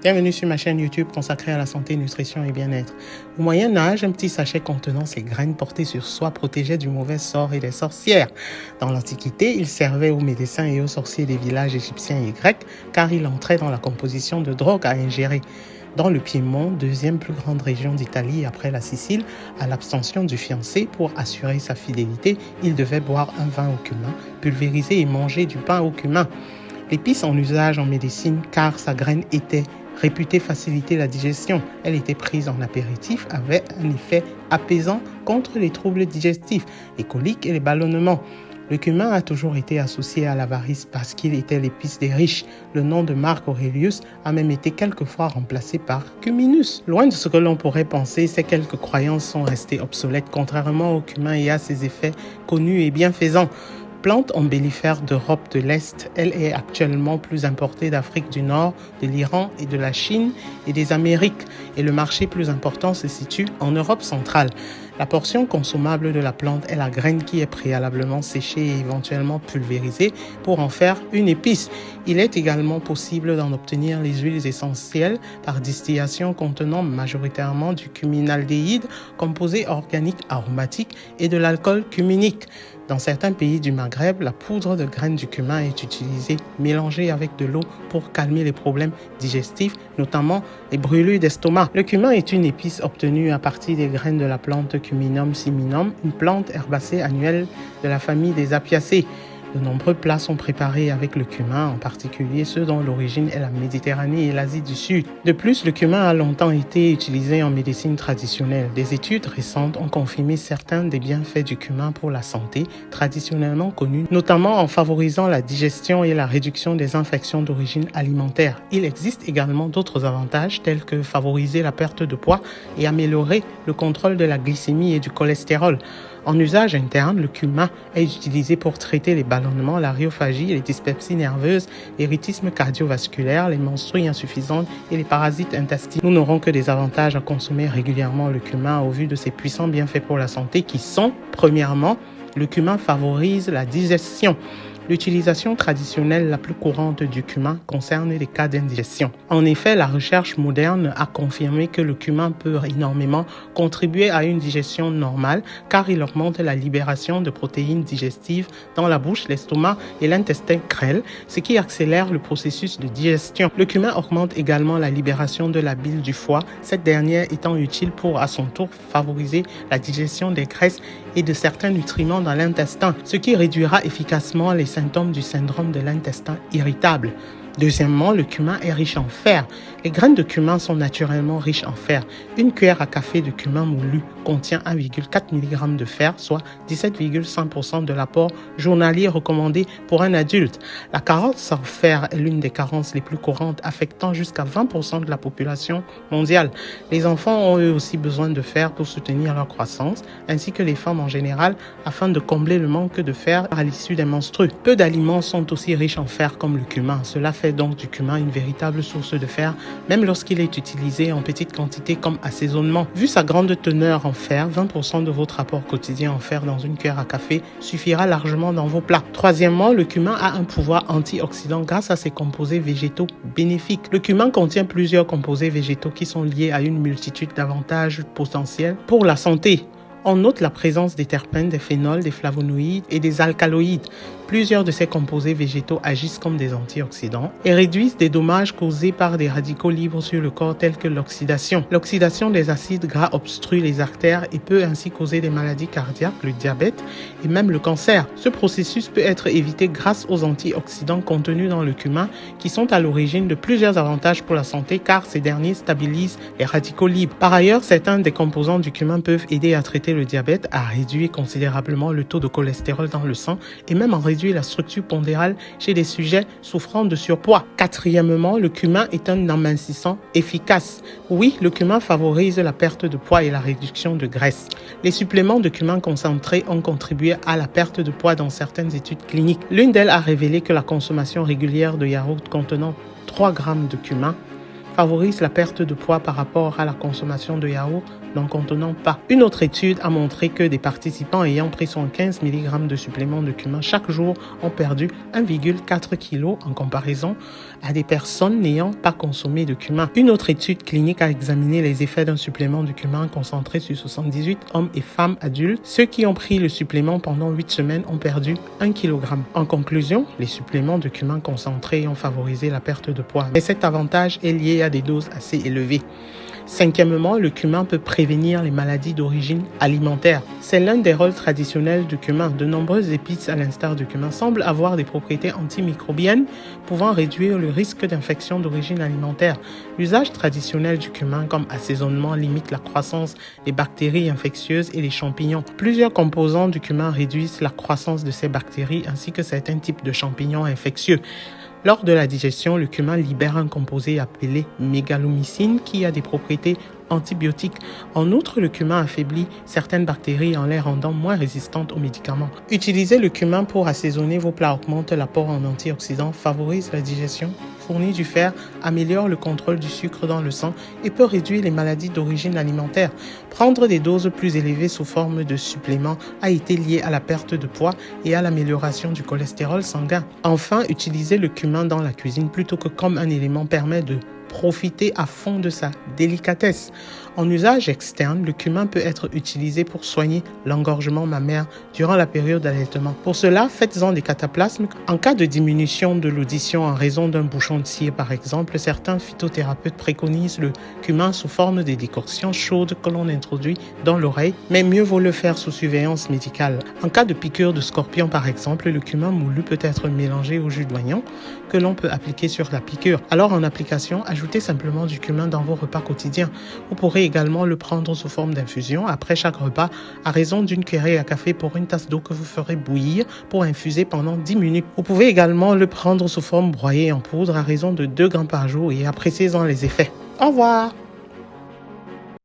Bienvenue sur ma chaîne YouTube consacrée à la santé, nutrition et bien-être. Au Moyen-Âge, un petit sachet contenant ces graines portées sur soi protégeait du mauvais sort et des sorcières. Dans l'Antiquité, il servait aux médecins et aux sorciers des villages égyptiens et grecs car il entrait dans la composition de drogues à ingérer. Dans le Piémont, deuxième plus grande région d'Italie après la Sicile, à l'abstention du fiancé, pour assurer sa fidélité, il devait boire un vin au cumin, pulvériser et manger du pain au cumin. L'épice en usage en médecine car sa graine était réputée faciliter la digestion. Elle était prise en apéritif, avait un effet apaisant contre les troubles digestifs, les coliques et les ballonnements. Le cumin a toujours été associé à l'avarice parce qu'il était l'épice des riches. Le nom de Marc Aurelius a même été quelquefois remplacé par cuminus. Loin de ce que l'on pourrait penser, ces quelques croyances sont restées obsolètes contrairement au cumin et à ses effets connus et bienfaisants. Plante ombellifère d'Europe de l'Est, elle est actuellement plus importée d'Afrique du Nord, de l'Iran et de la Chine et des Amériques. Et le marché plus important se situe en Europe centrale. La portion consommable de la plante est la graine qui est préalablement séchée et éventuellement pulvérisée pour en faire une épice. Il est également possible d'en obtenir les huiles essentielles par distillation contenant majoritairement du cuminaldéhyde, composé organique aromatique, et de l'alcool cuminique. Dans certains pays du Maghreb, la poudre de graines du cumin est utilisée mélangée avec de l'eau pour calmer les problèmes digestifs, notamment les brûlures d'estomac. Le cumin est une épice obtenue à partir des graines de la plante Cuminum siminum, une plante herbacée annuelle de la famille des Apiacées. De nombreux plats sont préparés avec le cumin, en particulier ceux dont l'origine est la Méditerranée et l'Asie du Sud. De plus, le cumin a longtemps été utilisé en médecine traditionnelle. Des études récentes ont confirmé certains des bienfaits du cumin pour la santé, traditionnellement connus, notamment en favorisant la digestion et la réduction des infections d'origine alimentaire. Il existe également d'autres avantages tels que favoriser la perte de poids et améliorer le contrôle de la glycémie et du cholestérol. En usage interne, le cumin est utilisé pour traiter les ballonnements, la rhiophagie, les dyspepsies nerveuses, l'érythmisme cardiovasculaire, les menstrues insuffisantes et les parasites intestinaux. Nous n'aurons que des avantages à consommer régulièrement le cumin au vu de ses puissants bienfaits pour la santé qui sont, premièrement, le cumin favorise la digestion. L'utilisation traditionnelle la plus courante du cumin concerne les cas d'indigestion. En effet, la recherche moderne a confirmé que le cumin peut énormément contribuer à une digestion normale car il augmente la libération de protéines digestives dans la bouche, l'estomac et l'intestin grêle, ce qui accélère le processus de digestion. Le cumin augmente également la libération de la bile du foie, cette dernière étant utile pour à son tour favoriser la digestion des graisses et de certains nutriments dans l'intestin, ce qui réduira efficacement les symptômes du syndrome de l'intestin irritable. Deuxièmement, le cumin est riche en fer. Les graines de cumin sont naturellement riches en fer. Une cuillère à café de cumin moulu contient 1,4 mg de fer, soit 17,5% de l'apport journalier recommandé pour un adulte. La carence en fer est l'une des carences les plus courantes, affectant jusqu'à 20% de la population mondiale. Les enfants ont eux aussi besoin de fer pour soutenir leur croissance, ainsi que les femmes en général, afin de combler le manque de fer à l'issue des menstrues. Peu d'aliments sont aussi riches en fer comme le cumin. Cela fait donc du cumin une véritable source de fer, même lorsqu'il est utilisé en petite quantité comme assaisonnement. Vu sa grande teneur en fer, 20% de votre apport quotidien en fer dans une cuillère à café suffira largement dans vos plats. Troisièmement, le cumin a un pouvoir antioxydant grâce à ses composés végétaux bénéfiques. Le cumin contient plusieurs composés végétaux qui sont liés à une multitude d'avantages potentiels pour la santé. On note la présence des terpènes, des phénols, des flavonoïdes et des alcaloïdes. Plusieurs de ces composés végétaux agissent comme des antioxydants et réduisent des dommages causés par des radicaux libres sur le corps tels que l'oxydation. L'oxydation des acides gras obstrue les artères et peut ainsi causer des maladies cardiaques, le diabète et même le cancer. Ce processus peut être évité grâce aux antioxydants contenus dans le cumin qui sont à l'origine de plusieurs avantages pour la santé car ces derniers stabilisent les radicaux libres. Par ailleurs, certains des composants du cumin peuvent aider à traiter le diabète, à réduire considérablement le taux de cholestérol dans le sang et même à réduire la structure pondérale chez des sujets souffrant de surpoids. Quatrièmement, le cumin est un amincissant efficace. Oui, le cumin favorise la perte de poids et la réduction de graisse. Les suppléments de cumin concentré ont contribué à la perte de poids dans certaines études cliniques. L'une d'elles a révélé que la consommation régulière de yaourts contenant 3 grammes de cumin favorise la perte de poids par rapport à la consommation de yaourt n'en contenant pas. Une autre étude a montré que des participants ayant pris 115 mg de supplément de cumin chaque jour ont perdu 1,4 kg en comparaison à des personnes n'ayant pas consommé de cumin. Une autre étude clinique a examiné les effets d'un supplément de cumin concentré sur 78 hommes et femmes adultes. Ceux qui ont pris le supplément pendant 8 semaines ont perdu 1 kg. En conclusion, les suppléments de cumin concentrés ont favorisé la perte de poids, mais cet avantage est lié à des doses assez élevées. Cinquièmement, le cumin peut prévenir les maladies d'origine alimentaire. C'est l'un des rôles traditionnels du cumin. De nombreuses épices, à l'instar du cumin, semblent avoir des propriétés antimicrobiennes pouvant réduire le risque d'infection d'origine alimentaire. L'usage traditionnel du cumin comme assaisonnement limite la croissance des bactéries infectieuses et les champignons. Plusieurs composants du cumin réduisent la croissance de ces bactéries ainsi que certains types de champignons infectieux. Lors de la digestion, le cumin libère un composé appelé mégalomycine qui a des propriétés antibiotiques. En outre, le cumin affaiblit certaines bactéries en les rendant moins résistantes aux médicaments. Utiliser le cumin pour assaisonner vos plats augmente l'apport en antioxydants, favorise la digestion, fournit du fer, améliore le contrôle du sucre dans le sang et peut réduire les maladies d'origine alimentaire. Prendre des doses plus élevées sous forme de suppléments a été lié à la perte de poids et à l'amélioration du cholestérol sanguin. Enfin, utiliser le cumin dans la cuisine plutôt que comme un élément permet de profiter à fond de sa délicatesse. En usage externe, le cumin peut être utilisé pour soigner l'engorgement mammaire durant la période d'allaitement. Pour cela, faites-en des cataplasmes. En cas de diminution de l'audition en raison d'un bouchon de cire, par exemple, certains phytothérapeutes préconisent le cumin sous forme de décoctions chaudes que l'on introduit dans l'oreille, mais mieux vaut le faire sous surveillance médicale. En cas de piqûre de scorpion, par exemple, le cumin moulu peut être mélangé au jus d'oignon que l'on peut appliquer sur la piqûre. Alors, en application, ajoutez simplement du cumin dans vos repas quotidiens. Vous pourrez également le prendre sous forme d'infusion après chaque repas à raison d'une cuillerée à café pour une tasse d'eau que vous ferez bouillir pour infuser pendant 10 minutes. Vous pouvez également le prendre sous forme broyée en poudre à raison de 2 grammes par jour et appréciez-en les effets. Au revoir!